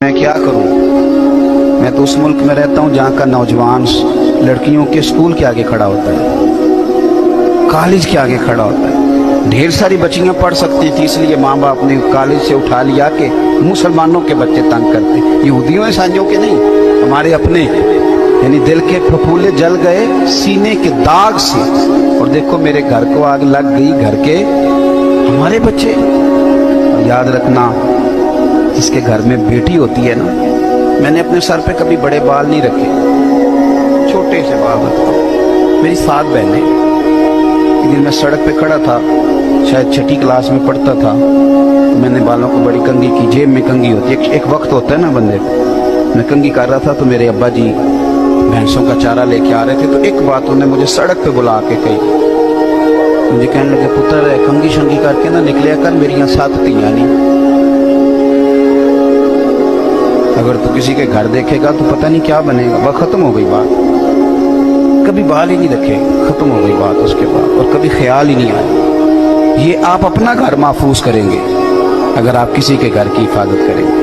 मैं क्या करूं? मैं तो उस मुल्क में रहता हूं जहां का नौजवान लड़कियों के स्कूल के आगे खड़ा होता है, कॉलेज के आगे खड़ा होता है। ढेर सारी बच्चियां पढ़ सकती थी, इसलिए माँ बाप ने कॉलेज से उठा लिया कि मुसलमानों के बच्चे तंग करते, यहूदियों ईसाइयों के नहीं, हमारे अपने। यानी दिल के फफूले जल गए सीने के दाग से। और देखो मेरे घर को आग लग गई, घर के हमारे बच्चे। और याद रखना, जिसके घर में बेटी होती है ना, मैंने अपने सर पे कभी बड़े बाल नहीं रखे, छोटे से बाल रखता हूँ। मेरी 7 बहनें। एक दिन मैं सड़क पे खड़ा था, शायद 6ठी क्लास में पढ़ता था, तो मैंने बालों को बड़ी कंघी की, जेब में कंघी होती है, एक वक्त होता है ना बंदे को। मैं कंघी कर रहा था तो मेरे अब्बा जी भैंसों का चारा लेके आ रहे थे, तो एक बात उन्होंने मुझे सड़क पे बुला के कही। मुझे कहने लगे, पुत्र कंघी शंगी करके ना निकलिया कर, मेरी यहाँ 7 तियां नहीं। अगर तू किसी के घर देखेगा तो पता नहीं क्या बनेगा। वह खत्म हो गई बात, कभी बाल ही नहीं रखे, खत्म हो गई बात उसके बाद, और कभी ख्याल ही नहीं आया। ये आप अपना घर महफूज करेंगे अगर आप किसी के घर की हिफाजत करेंगे।